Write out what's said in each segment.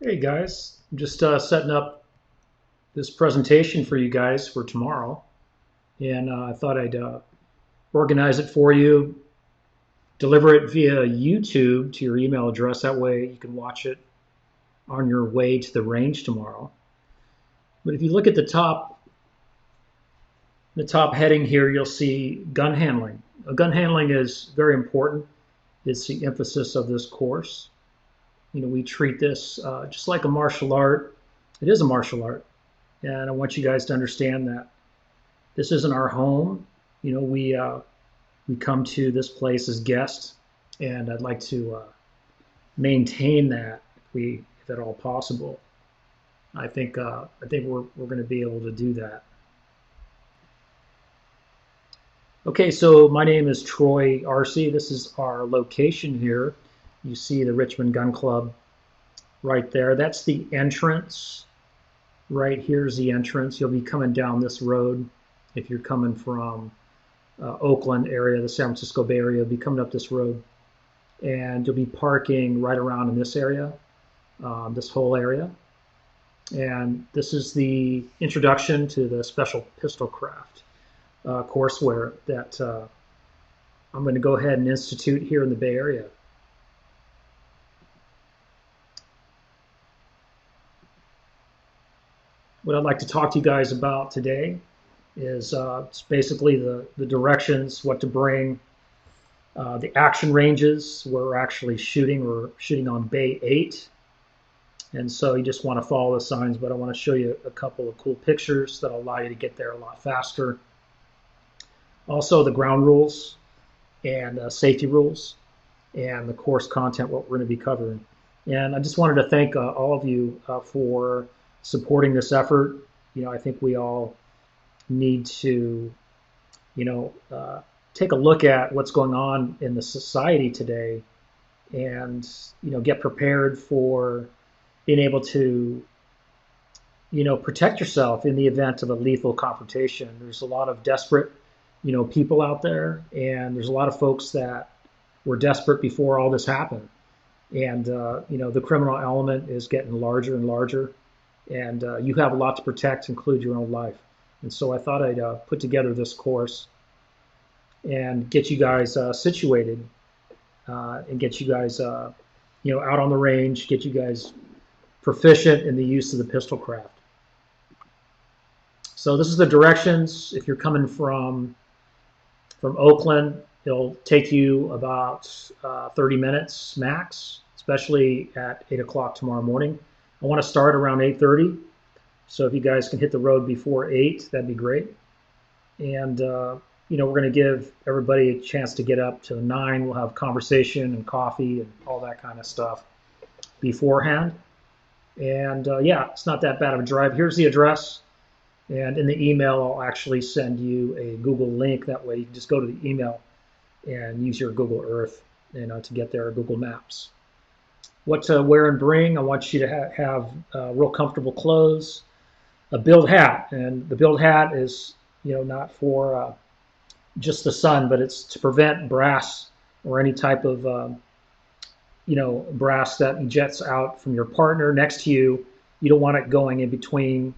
Hey guys, I'm just setting up this presentation for you guys for tomorrow, and I thought I'd organize it for you, deliver it via YouTube to your email address. That way you can watch it on your way to the range tomorrow. But if you look at the top heading here, you'll see gun handling. Gun handling is very important. It's the emphasis of this course. We treat this just like a martial art. It is a martial art, and I want you guys to understand that this isn't our home. We come to this place as guests, and I'd like to maintain that if at all possible. I think we're going to be able to do that. Okay, so my name is Troy Arce. This is our location here. You see the Richmond Gun Club right there. That's the entrance. Right here's the entrance. You'll be coming down this road if you're coming from Oakland area, the San Francisco Bay Area. You'll be coming up this road, and you'll be parking right around in this area, this whole area. And this is the introduction to the special pistol craft courseware that I'm going to go ahead and institute here in the Bay Area. What I'd like to talk to you guys about today is it's basically the directions, what to bring, the action ranges. We're actually shooting. We're shooting on Bay 8. And so you just want to follow the signs, but I want to show you a couple of cool pictures that'll allow you to get there a lot faster. Also the ground rules and safety rules and the course content, what we're going to be covering. And I just wanted to thank all of you for supporting this effort. I think we all need to, take a look at what's going on in the society today and, get prepared for being able to, protect yourself in the event of a lethal confrontation. There's a lot of desperate, people out there, and there's a lot of folks that were desperate before all this happened. And, the criminal element is getting larger and larger, and you have a lot to protect, include your own life. And so I thought I'd put together this course and get you guys situated and get you guys, out on the range, get you guys proficient in the use of the pistol craft. So this is the directions. If you're coming from Oakland, it'll take you about 30 minutes max, especially at 8 o'clock tomorrow morning. I want to start around 8:30. So if you guys can hit the road before 8, that'd be great. And, we're going to give everybody a chance to get up to 9. We'll have conversation and coffee and all that kind of stuff beforehand. And it's not that bad of a drive. Here's the address. And in the email, I'll actually send you a Google link. That way you can just go to the email and use your Google Earth, to get there, or Google Maps. What to wear and bring. I want you to have real comfortable clothes, a build hat. And the build hat is, not for just the sun, but it's to prevent brass or any type of brass that ejects out from your partner next to you. You don't want it going in between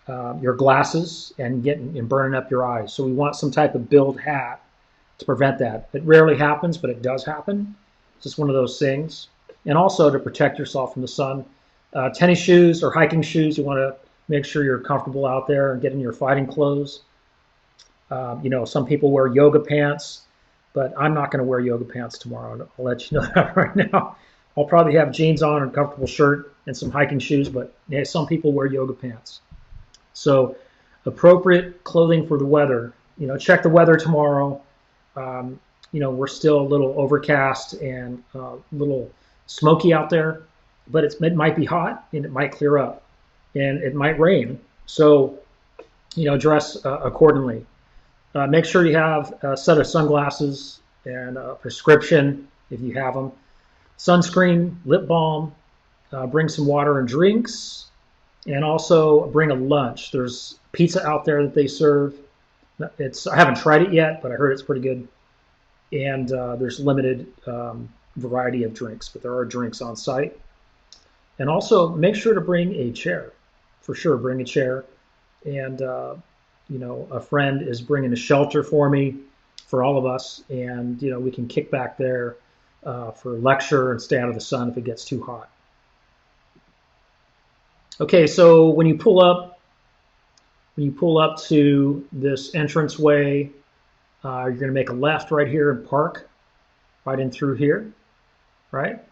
your glasses and burning up your eyes. So we want some type of build hat to prevent that. It rarely happens, but it does happen. It's just one of those things. And also to protect yourself from the sun. Tennis shoes or hiking shoes, you want to make sure you're comfortable out there and get in your fighting clothes. Some people wear yoga pants, but I'm not going to wear yoga pants tomorrow. I'll let you know that right now. I'll probably have jeans on and a comfortable shirt and some hiking shoes, but some people wear yoga pants. So appropriate clothing for the weather. Check the weather tomorrow. We're still a little overcast and a little smoky out there, but it might be hot and it might clear up and it might rain. So, dress accordingly. Make sure you have a set of sunglasses and a prescription if you have them. Sunscreen, lip balm, bring some water and drinks, and also bring a lunch. There's pizza out there that they serve. I haven't tried it yet, but I heard it's pretty good. And there's limited variety of drinks, but there are drinks on site. And also make sure to bring a chair. For sure, bring a chair. And, a friend is bringing a shelter for me, for all of us. And, we can kick back there for lecture and stay out of the sun if it gets too hot. Okay, so when you pull up to this entranceway, you're going to make a left right here and park right in through here, right?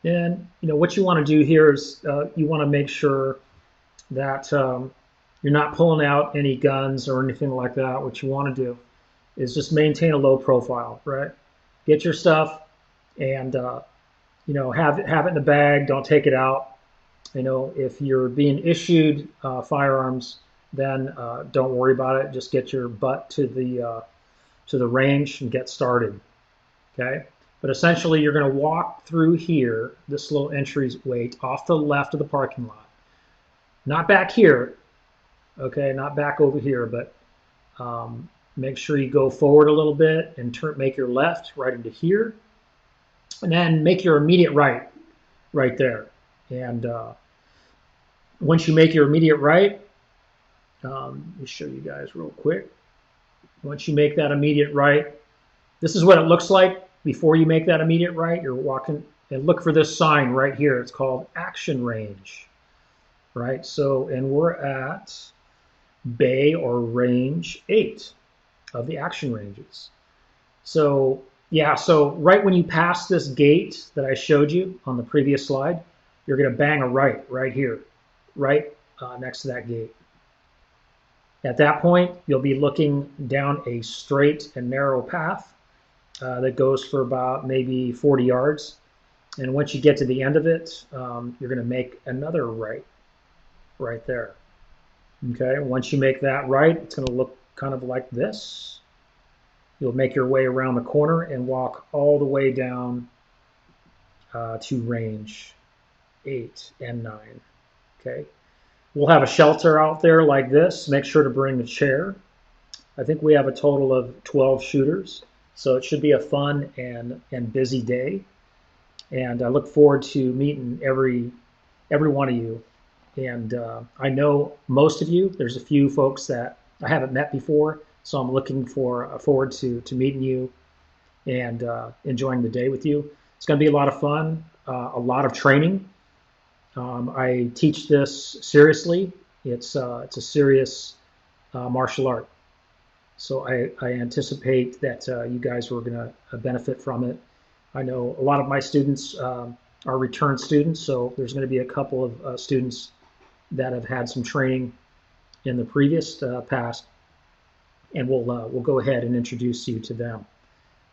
And what you want to do here is you want to make sure that you're not pulling out any guns or anything like that. What you want to do is just maintain a low profile, right? Get your stuff and have it in the bag. Don't take it out. If you're being issued firearms, then don't worry about it. Just get your butt to the range and get started. Okay. But essentially, you're going to walk through here, this little entryway off to the left of the parking lot. Not back here, okay, not back over here, but make sure you go forward a little bit and make your left right into here. And then make your immediate right there. And once you make your immediate right, let me show you guys real quick. Once you make that immediate right, this is what it looks like before you make that immediate right. You're walking and look for this sign right here. It's called Action Range, right? So, and we're at Bay or Range 8 of the action ranges. So, yeah, so right when you pass this gate that I showed you on the previous slide, you're going to bang a right here, right next to that gate. At that point, you'll be looking down a straight and narrow path that goes for about maybe 40 yards. And once you get to the end of it, you're going to make another right there. Okay, once you make that right, it's going to look kind of like this. You'll make your way around the corner and walk all the way down to range 8 and 9. Okay, we'll have a shelter out there like this. Make sure to bring a chair. I think we have a total of 12 shooters, so it should be a fun and busy day. And I look forward to meeting every one of you. And I know most of you. There's a few folks that I haven't met before, so I'm looking forward to meeting you and enjoying the day with you. It's going to be a lot of fun, a lot of training. I teach this seriously. It's a serious martial art. So I anticipate that you guys are going to benefit from it. I know a lot of my students are return students, so there's going to be a couple of students that have had some training in the previous past, and we'll go ahead and introduce you to them.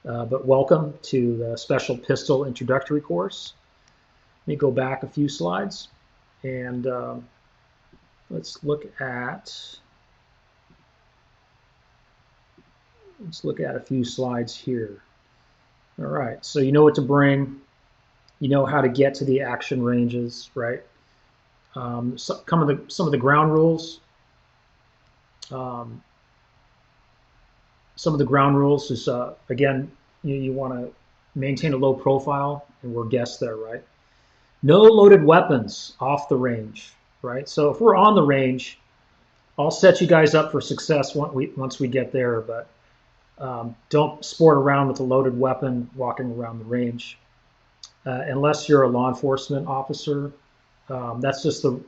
But welcome to the Special Pistol Introductory course. Let me go back a few slides, and let's look at a few slides here. All right, so you know what to bring. You know how to get to the action ranges, right? Some of the ground rules. Some of the ground rules is again, you want to maintain a low profile, and we're guests there, right? No loaded weapons off the range, right? So if we're on the range, I'll set you guys up for success once we get there, but don't sport around with a loaded weapon walking around the range. Unless you're a law enforcement officer, that's just the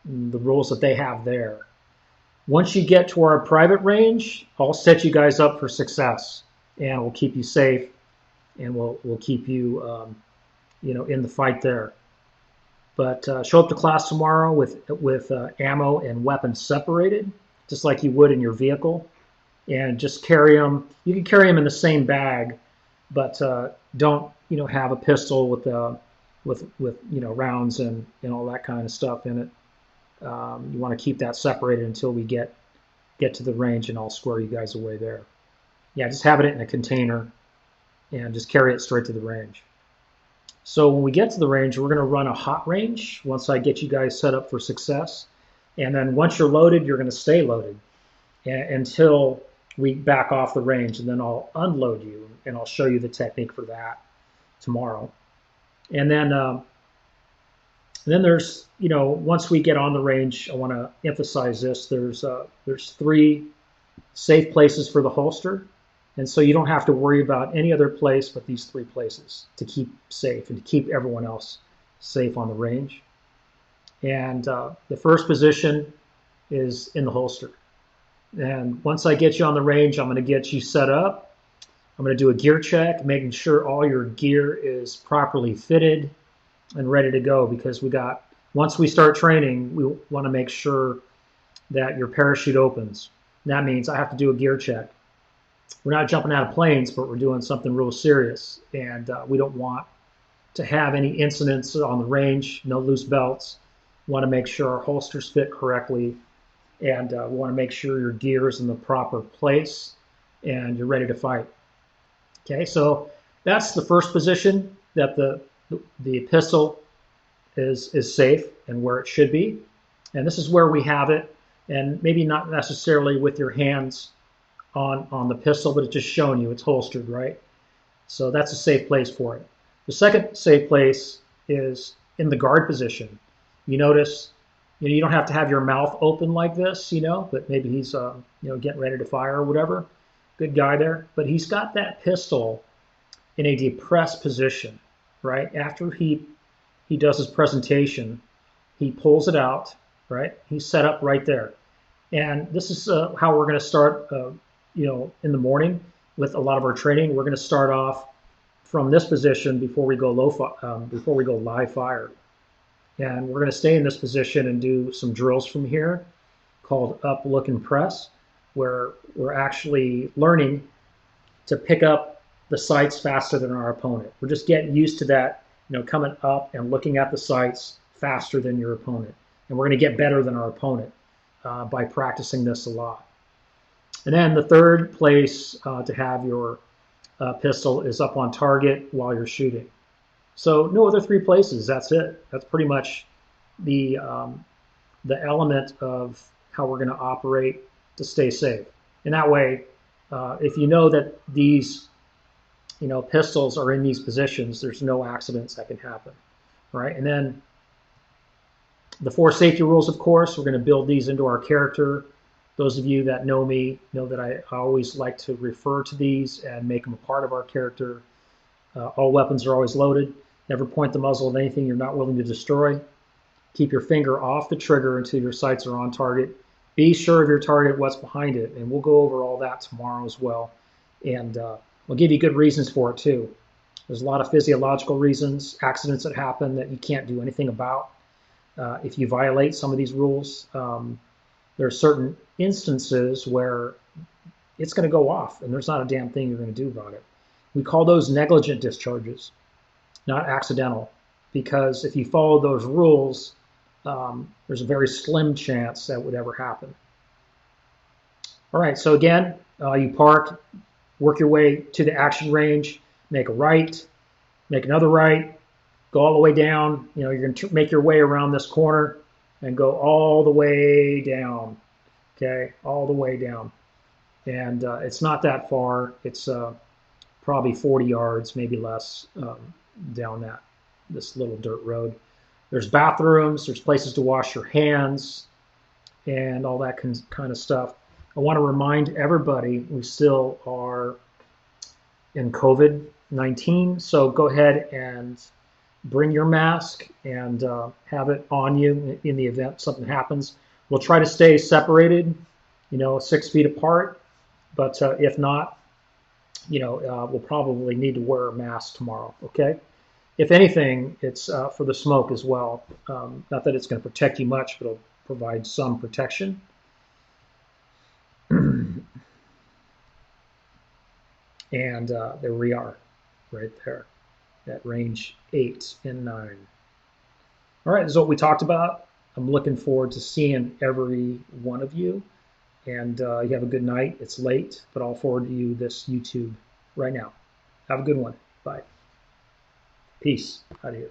rules that they have there. Once you get to our private range, I'll set you guys up for success, and we'll keep you safe, and we'll keep you, in the fight there. But show up to class tomorrow with ammo and weapons separated, just like you would in your vehicle, and just carry them. You can carry them in the same bag, but don't have a pistol with rounds and all that kind of stuff in it. You want to keep that separated until we get to the range, and I'll square you guys away there. Yeah, just have it in a container and just carry it straight to the range. So when we get to the range, we're going to run a hot range once I get you guys set up for success. And then once you're loaded, you're going to stay loaded until we back off the range, and then I'll unload you, and I'll show you the technique for that tomorrow. And then And then there's, once we get on the range, I want to emphasize this. There's 3 safe places for the holster, and so you don't have to worry about any other place but these 3 places to keep safe and to keep everyone else safe on the range. And the first position is in the holster. And once I get you on the range, I'm going to get you set up. I'm going to do a gear check, making sure all your gear is properly fitted and ready to go, because once we start training, we want to make sure that your parachute opens. And that means I have to do a gear check. We're not jumping out of planes, but we're doing something real serious, and we don't want to have any incidents on the range, no loose belts. We want to make sure our holsters fit correctly, and we want to make sure your gear is in the proper place and you're ready to fight. Okay, so that's the first position, that the pistol is safe and where it should be. And this is where we have it, and maybe not necessarily with your hands on the pistol, but it's just showing you it's holstered, right? So that's a safe place for it. The second safe place is in the guard position. You notice, you don't have to have your mouth open like this, but maybe he's getting ready to fire or whatever. Good guy there, but he's got that pistol in a depressed position, right? After he does his presentation, he pulls it out, right? He's set up right there. And this is how we're going to start, in the morning with a lot of our training. We're going to start off from this position before we go live fire. And we're going to stay in this position and do some drills from here called up, look, and press, where we're actually learning to pick up the sights faster than our opponent. We're just getting used to that, coming up and looking at the sights faster than your opponent. And we're going to get better than our opponent by practicing this a lot. And then the third place to have your pistol is up on target while you're shooting. So no other 3 places. That's it. That's pretty much the element of how we're going to operate to stay safe. And that way, if you know that these pistols are in these positions, there's no accidents that can happen, right? And then the 4 safety rules, of course, we're going to build these into our character. Those of you that know me know that I always like to refer to these and make them a part of our character. All weapons are always loaded. Never point the muzzle at anything you're not willing to destroy. Keep your finger off the trigger until your sights are on target. Be sure of your target, what's behind it, and we'll go over all that tomorrow as well. And we'll give you good reasons for it too. There's a lot of physiological reasons, accidents that happen that you can't do anything about. If you violate some of these rules, there are certain instances where it's going to go off and there's not a damn thing you're going to do about it. We call those negligent discharges, not accidental, because if you follow those rules, there's a very slim chance that would ever happen. All right, so again, you park, work your way to the action range, make a right, make another right, go all the way down. You're going to make your way around this corner and go all the way down, okay, all the way down. And it's not that far. It's probably 40 yards, maybe less, down this little dirt road. There's bathrooms, there's places to wash your hands, and all that kind of stuff. I want to remind everybody we still are in COVID-19, so go ahead and bring your mask and have it on you in the event something happens. We'll try to stay separated, 6 feet apart, but if not, we'll probably need to wear a mask tomorrow, okay? If anything, it's for the smoke as well. Not that it's going to protect you much, but it'll provide some protection. And there we are, right there, at range 8 and 9. All right, this is what we talked about. I'm looking forward to seeing every one of you. And you have a good night. It's late, but I'll forward you this YouTube right now. Have a good one. Bye. Peace. Out of here.